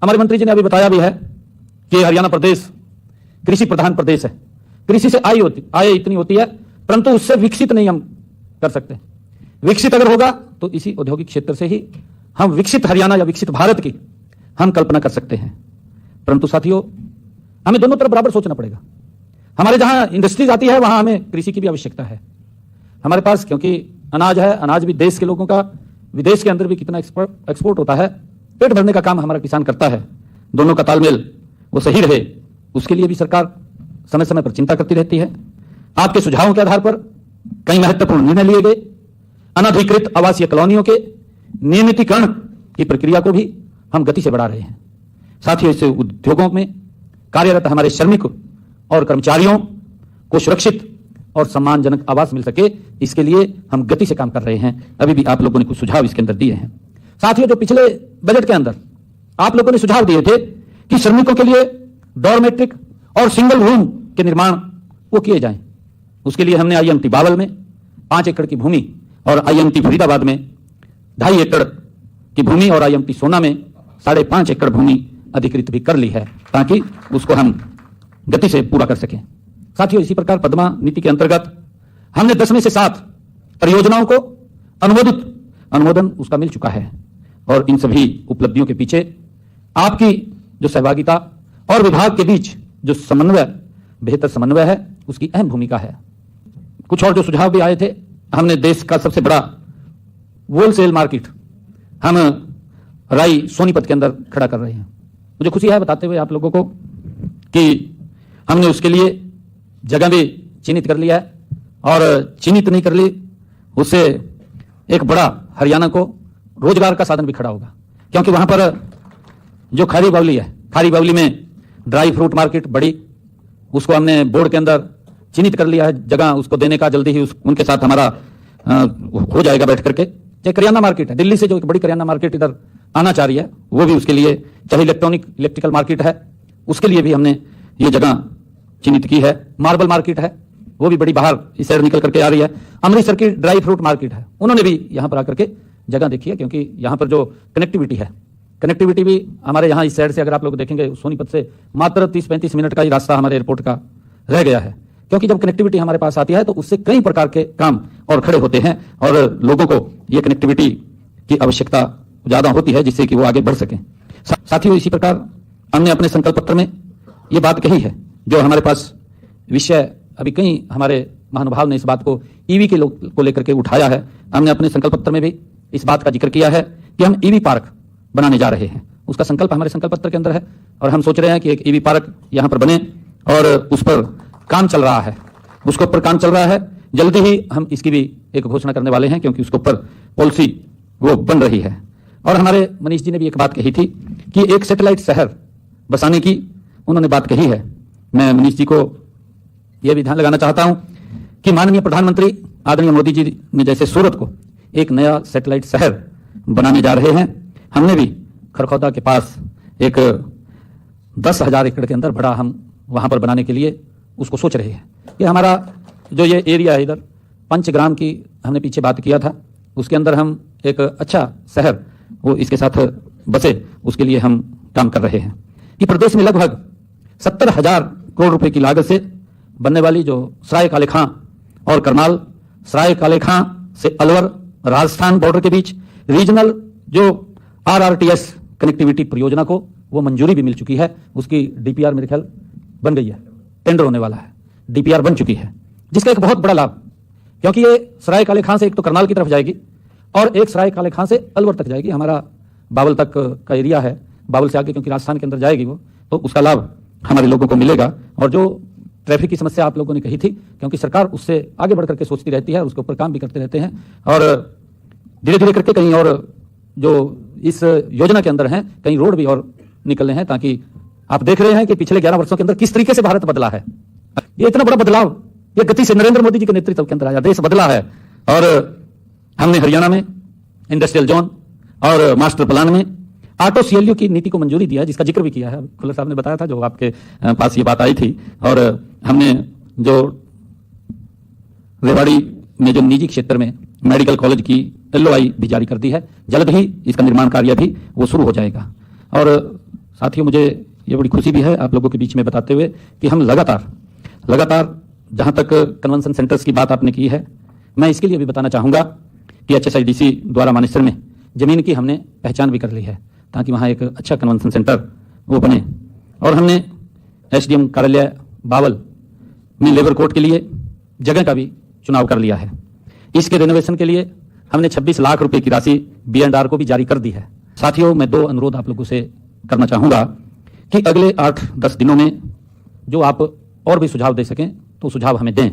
हमारे मंत्री जी ने अभी बताया भी है कि हरियाणा प्रदेश कृषि प्रधान प्रदेश है। कृषि से आय इतनी होती है, परंतु उससे विकसित नहीं हम कर सकते। विकसित अगर होगा तो इसी औद्योगिक क्षेत्र से ही हम विकसित हरियाणा या विकसित भारत की हम कल्पना कर सकते हैं। परंतु साथियों, हमें दोनों तरफ बराबर सोचना पड़ेगा। हमारे जहां इंडस्ट्रीज आती है वहां हमें कृषि की भी आवश्यकता है। हमारे पास क्योंकि अनाज है, अनाज भी देश के लोगों का विदेश के अंदर भी कितना एक्सपोर्ट होता है, पेट भरने का काम हमारा किसान करता है। दोनों का तालमेल वो सही रहे, उसके लिए भी सरकार समय समय पर चिंता करती रहती है। आपके सुझावों के आधार पर कई महत्वपूर्ण निर्णय लिए गए। अनधिकृत आवासीय कॉलोनियों के नियमितीकरण की प्रक्रिया को भी हम गति से बढ़ा रहे हैं। साथ ही इससे उद्योगों में कार्यरत हमारे श्रमिक और कर्मचारियों को सुरक्षित और सम्मानजनक आवास मिल सके, इसके लिए हम गति से काम कर रहे हैं। अभी भी आप लोगों ने कुछ सुझाव इसके अंदर दिए हैं। साथियों, जो पिछले बजट के अंदर आप लोगों ने सुझाव दिए थे कि श्रमिकों के लिए डॉर्मेट्रिक और सिंगल रूम के निर्माण वो किए जाएं, उसके लिए हमने आईएमटी बावल में 5 एकड़ की भूमि और आईएमटी फरीदाबाद में 2.5 एकड़ की भूमि और आईएमटी सोना में 5.5 एकड़ भूमि अधिकृत भी कर ली है, ताकि उसको हम गति से पूरा कर सकें। साथियों, इसी प्रकार पद्मा नीति के अंतर्गत हमने 10 में से 7 परियोजनाओं को अनुमोदन उसका मिल चुका है। और इन सभी उपलब्धियों के पीछे आपकी जो सहभागिता और विभाग के बीच जो बेहतर समन्वय है, उसकी अहम भूमिका है। कुछ और जो सुझाव भी आए थे, हमने देश का सबसे बड़ा होलसेल मार्केट हम राई सोनीपत के अंदर खड़ा कर रहे हैं। मुझे खुशी है बताते हुए आप लोगों को कि हमने उसके लिए जगह भी चिन्हित कर लिया है, और चिन्हित नहीं कर ली उससे एक बड़ा हरियाणा को रोजगार का साधन भी खड़ा होगा। क्योंकि वहां पर जो खारी बावली है, खारी बावली में ड्राई फ्रूट मार्केट बड़ी, उसको हमने बोर्ड के अंदर चिन्हित कर लिया है जगह उसको देने का। जल्दी ही उनके साथ हमारा हो जाएगा बैठ करके। चाहे करियाना मार्केट है, दिल्ली से जो एक बड़ी करियाना मार्केट इधर आना चाह रही है, वो भी उसके लिए, चाहे इलेक्ट्रिकल मार्केट है, उसके लिए भी हमने ये जगह चिन्हित की है। मार्बल मार्केट है, वो भी बड़ी बाहर इस साइड निकल करके आ रही है। अमृतसर की ड्राई फ्रूट मार्केट है, उन्होंने भी यहाँ पर आकर के जगह देखी है, क्योंकि यहाँ पर जो कनेक्टिविटी है, कनेक्टिविटी भी हमारे यहाँ इस साइड से अगर आप लोग देखेंगे सोनीपत से मात्र 30-35 मिनट का ही रास्ता हमारे एयरपोर्ट का रह गया है। क्योंकि जब कनेक्टिविटी हमारे पास आती है तो उससे कई प्रकार के काम और खड़े होते हैं, और लोगों को ये कनेक्टिविटी की आवश्यकता ज्यादा होती है, जिससे कि वो आगे बढ़ सकें। साथियों, इसी प्रकार हमने अपने संकल्प पत्र में ये बात कही है, जो हमारे पास विषय अभी कई हमारे महानुभाव ने इस बात को ईवी के को लेकर के उठाया है। हमने अपने संकल्प पत्र में भी इस बात का जिक्र किया है कि हम ईवी पार्क बनाने जा रहे हैं। उसका संकल्प हमारे संकल्प पत्र के अंदर है, और हम सोच रहे हैं कि एक ईवी पार्क यहाँ पर बने, और उस पर काम चल रहा है, उसके ऊपर काम चल रहा है। जल्दी ही हम इसकी भी एक घोषणा करने वाले हैं, क्योंकि उसके ऊपर पॉलिसी वो बन रही है। और हमारे मनीष जी ने भी एक बात कही थी कि एक सैटेलाइट शहर बसाने की उन्होंने बात कही है। मैं मनीष जी को यह भी ध्यान लगाना चाहता हूं कि माननीय प्रधानमंत्री आदरणीय मोदी जी ने जैसे सूरत को एक नया सैटेलाइट शहर बनाने जा रहे हैं, हमने भी खरखौदा के पास एक 10,000 एकड़ के अंदर बड़ा हम वहां पर बनाने के लिए उसको सोच रहे हैं। कि हमारा जो ये एरिया है इधर पंचग्राम की हमने पीछे बात किया था, उसके अंदर हम एक अच्छा शहर वो इसके साथ बसे, उसके लिए हम काम कर रहे हैं। कि प्रदेश में लगभग 70,000 करोड़ रुपए की लागत से बनने वाली जो सराय काले खां और करनाल, सराय काले खां से अलवर राजस्थान बॉर्डर के बीच रीजनल जो RRTS कनेक्टिविटी परियोजना को वो मंजूरी भी मिल चुकी है। उसकी DPR मेरे ख्याल बन गई है, टेंडर होने वाला है, DPR बन चुकी है, जिसका एक बहुत बड़ा लाभ, क्योंकि ये सराय काले खां से एक तो करनाल की तरफ जाएगी और एक सराय काले खां से अलवर तक जाएगी। हमारा बावल तक का एरिया है, बावल से आगे क्योंकि राजस्थान के अंदर जाएगी वो, तो उसका लाभ हमारे लोगों को मिलेगा। और जो ट्रैफिक की समस्या आप लोगों ने कही थी, क्योंकि सरकार उससे आगे बढ़ करके सोचती रहती है, उसके ऊपर काम भी करते रहते हैं, और धीरे धीरे करके कहीं और जो इस योजना के अंदर हैं कहीं रोड भी और निकलने हैं, ताकि आप देख रहे हैं कि पिछले 11 वर्षों के अंदर किस तरीके से भारत बदला है। ये इतना बड़ा बदलाव ये गति से नरेंद्र मोदी जी के नेतृत्व के अंदर आया, देश बदला है। और हमने हरियाणा में इंडस्ट्रियल जोन और मास्टर प्लान में ऑटो CLU की नीति को मंजूरी दिया है, जिसका जिक्र भी किया है, खुल्लर साहब ने बताया था, जो आपके पास ये बात आई थी। और हमने जो रेवाड़ी में जो निजी क्षेत्र में मेडिकल कॉलेज की LOI भी जारी कर दी है, जल्द ही इसका निर्माण कार्य भी वो शुरू हो जाएगा। और साथियों, मुझे ये बड़ी खुशी भी है आप लोगों के बीच में बताते हुए कि हम लगातार जहां तक कन्वेंशन सेंटर्स की बात आपने की है, मैं इसके लिए भी बताना चाहूँगा कि HSIDC द्वारा मानेसर में ज़मीन की हमने पहचान भी कर ली है ताकि वहाँ एक अच्छा कन्वेंशन सेंटर वो बने। और हमने SDM कार्यालय बावल में लेबर कोर्ट के लिए जगह का भी चुनाव कर लिया है। इसके रेनोवेशन के लिए हमने 26 लाख रुपए की राशि B&R को भी जारी कर दी है। साथियों, मैं 2 अनुरोध आप लोगों से करना चाहूँगा कि अगले 8-10 दिनों में जो आप और भी सुझाव दे सकें तो सुझाव हमें दें।